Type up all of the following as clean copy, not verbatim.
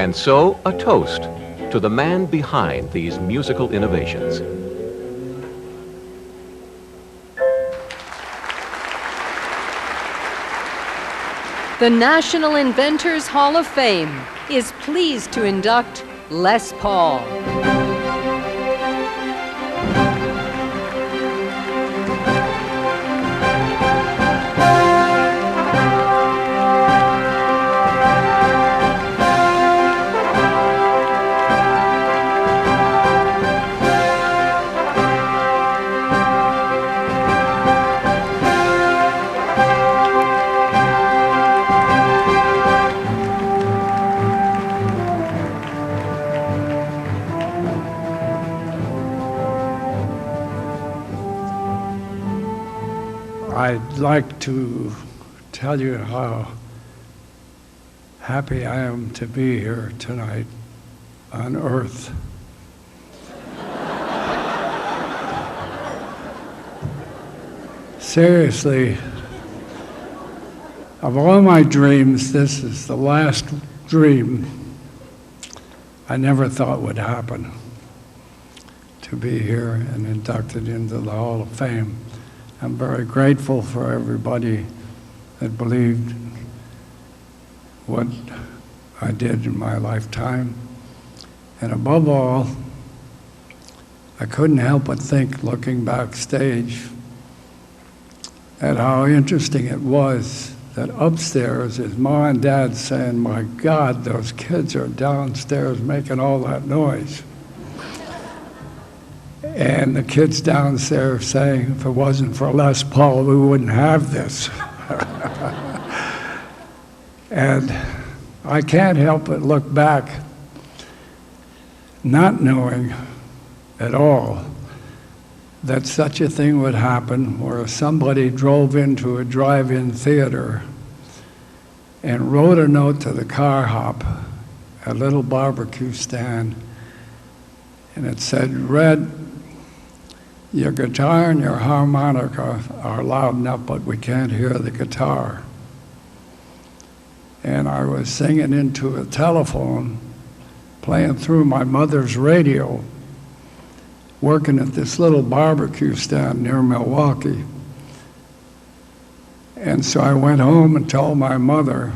And so, a toast to the man behind these musical innovations. The National Inventors Hall of Fame is pleased to induct Les Paul. I'd like to tell you how happy I am to be here tonight on Earth. Seriously, of all my dreams, this is the last dream I never thought would happen, to be here and inducted into the Hall of Fame. I'm very grateful for everybody that believed what I did in my lifetime. And above all, I couldn't help but think, looking backstage, at how interesting it was that upstairs is Mom and Dad saying, "My God, those kids are downstairs making all that noise." And the kids downstairs saying, "If it wasn't for Les Paul, we wouldn't have this." And I can't help but look back, not knowing at all that such a thing would happen, where somebody drove into a drive-in theater and wrote a note to the car hop, a little barbecue stand, and it said, "Red, your guitar and your harmonica are loud enough, but we can't hear the guitar." And I was singing into a telephone, playing through my mother's radio, working at this little barbecue stand near Milwaukee. And so I went home and told my mother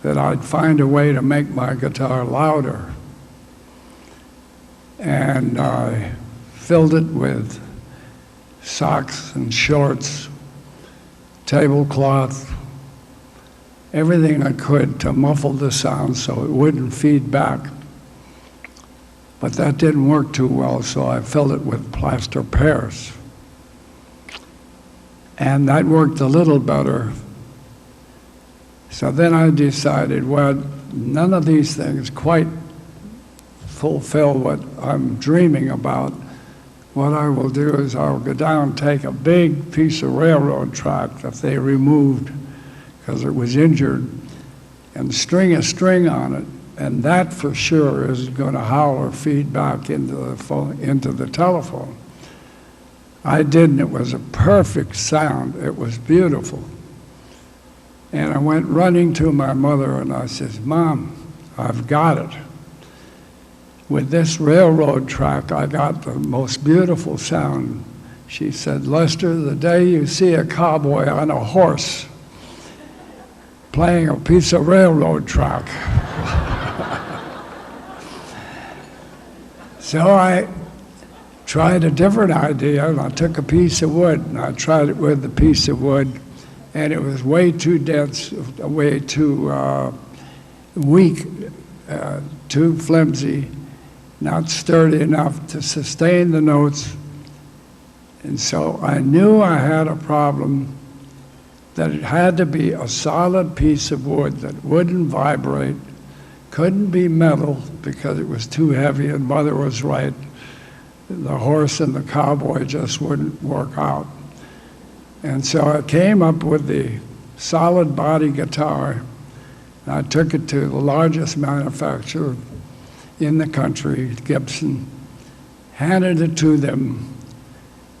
that I'd find a way to make my guitar louder. And I filled it with socks and shorts, tablecloth, everything I could to muffle the sound so it wouldn't feed back. But that didn't work too well, so I filled it with plaster Paris. And that worked a little better. So then I decided, well, none of these things quite fulfill what I'm dreaming about. What I will do is I'll go down and take a big piece of railroad track that they removed because it was injured and string a string on it, and that for sure is going to howl or feed back into the phone, into the telephone. I did, and it was a perfect sound. It was beautiful. And I went running to my mother and I says, "Mom, I've got it. With this railroad track, I got the most beautiful sound." She said, "Lester, the day you see a cowboy on a horse playing a piece of railroad track." So I tried a different idea, and I took a piece of wood, and I tried it with the piece of wood, and it was way too dense, way too weak, too flimsy, not sturdy enough to sustain the notes. And so I knew I had a problem, that it had to be a solid piece of wood that wouldn't vibrate, couldn't be metal because it was too heavy, and Mother was right. The horse and the cowboy just wouldn't work out. And so I came up with the solid body guitar, and I took it to the largest manufacturer in the country, Gibson, handed it to them,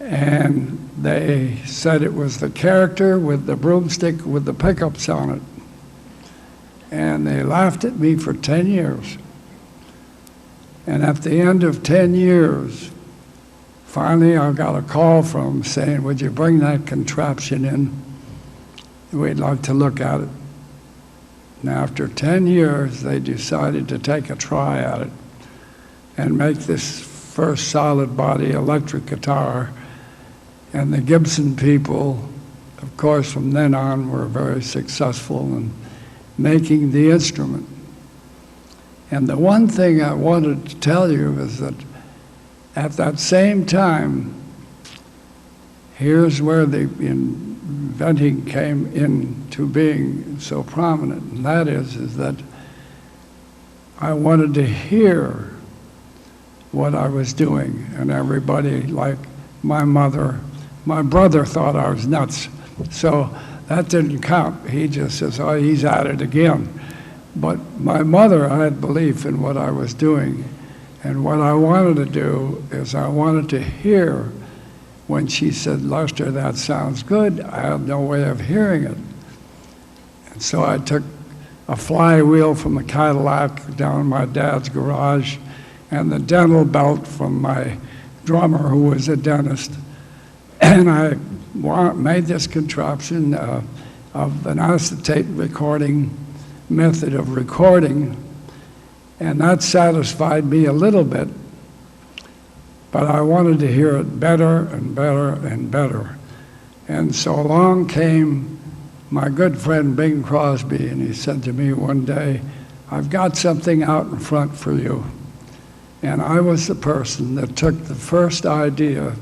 and they said it was the character with the broomstick with the pickups on it. And they laughed at me for 10 years. And at the end of 10 years, finally I got a call from them saying, would you bring that contraption in? We'd like to look at it. And after 10 years, they decided to take a try at it and make this first solid body electric guitar. And the Gibson people, of course, from then on were very successful in making the instrument. And the one thing I wanted to tell you is that at that same time, here's where the inventing came into being so prominent, and that is that I wanted to hear what I was doing, and everybody, like my mother, my brother thought I was nuts, so that didn't count. He just says, oh, he's at it again. But my mother had belief in what I was doing, and what I wanted to do is I wanted to hear when she said, Lester, that sounds good. I had no way of hearing it. And so I took a flywheel from a Cadillac down in my dad's garage and the dental belt from my drummer, who was a dentist. And I made this contraption of an acetate recording method of recording, and that satisfied me a little bit, but I wanted to hear it better and better and better. And so along came my good friend Bing Crosby, and he said to me one day, I've got something out in front for you. And I was the person that took the first idea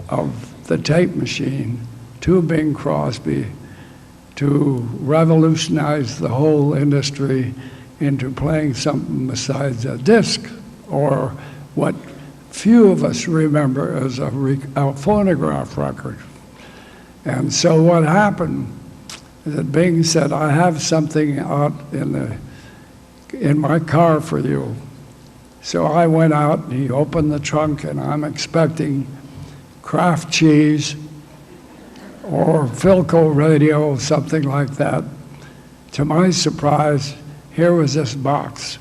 of the tape machine to Bing Crosby to revolutionize the whole industry into playing something besides a disc, or what few of us remember as a phonograph record. And so what happened is that Bing said, I have something out in my car for you. So I went out, and he opened the trunk, and I'm expecting Kraft cheese or Philco radio, something like that. To my surprise, here was this box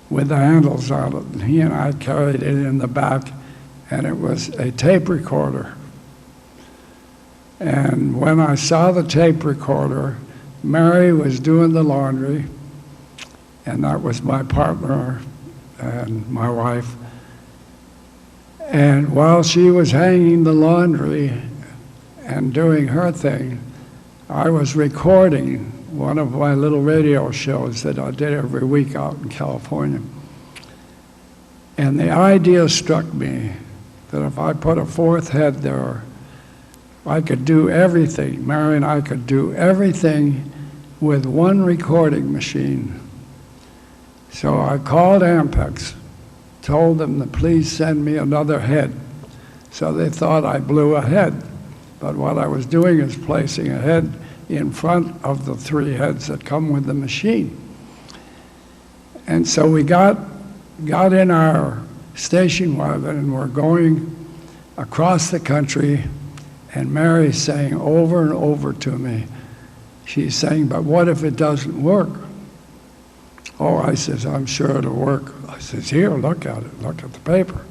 with the handles on it, and he and I carried it in the back, and it was a tape recorder. And when I saw the tape recorder, Mary was doing the laundry, and that was my partner and my wife. And while she was hanging the laundry and doing her thing, I was recording one of my little radio shows that I did every week out in California. And the idea struck me that if I put a fourth head there, I could do everything. Mary and I could do everything with one recording machine. So I called Ampex, told them to please send me another head. So they thought I blew a head. But what I was doing is placing a head in front of the three heads that come with the machine. And so we got in our station wagon, and we're going across the country, and Mary's saying over and over to me, she's saying, but what if it doesn't work? Oh, I says, I'm sure it'll work. I says, here, look at it, look at the paper.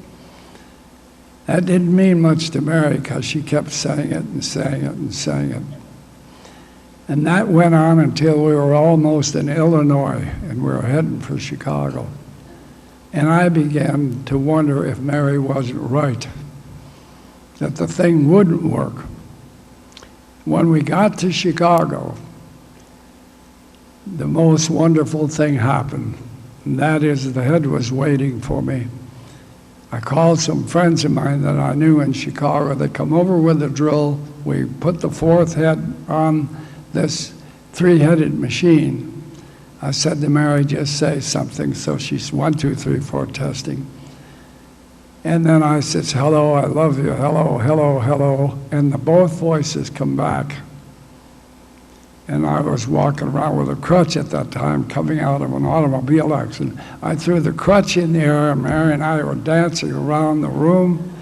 That didn't mean much to Mary, because she kept saying it and saying it and saying it. And that went on until we were almost in Illinois, and we were heading for Chicago. And I began to wonder if Mary wasn't right, that the thing wouldn't work. When we got to Chicago, the most wonderful thing happened, and that is the head was waiting for me. I called some friends of mine that I knew in Chicago. They come over with a drill. We put the fourth head on this three-headed machine. I said to Mary, just say something. So she's 1, 2, 3, 4 testing. And then I says, hello, I love you, hello, hello, hello. And both voices come back. And I was walking around with a crutch at that time, coming out of an automobile accident. I threw the crutch in the air, and Mary and I were dancing around the room,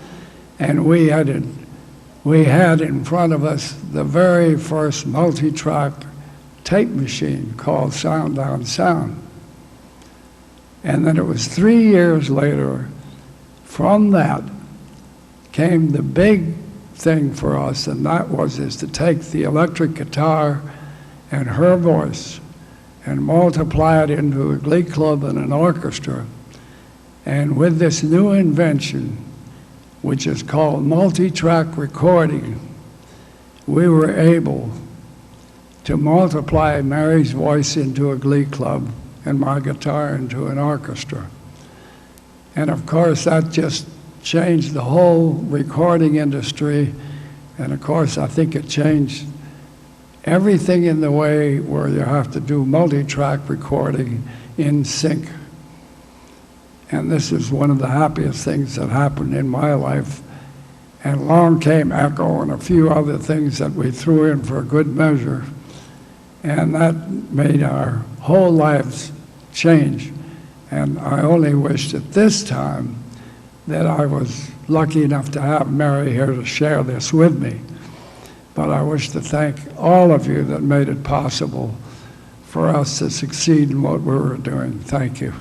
and we had in front of us the very first multi-track tape machine called Sound on Sound. And then it was 3 years later, from that came the big thing for us, and that is to take the electric guitar and her voice and multiply it into a glee club and an orchestra. And with this new invention, which is called multi-track recording, we were able to multiply Mary's voice into a glee club and my guitar into an orchestra. And of course, that just changed the whole recording industry. And of course, I think it changed everything in the way where you have to do multi-track recording in sync. And this is one of the happiest things that happened in my life. And along came Echo and a few other things that we threw in for good measure. And that made our whole lives change. And I only wish at this time that I was lucky enough to have Mary here to share this with me. But I wish to thank all of you that made it possible for us to succeed in what we were doing. Thank you.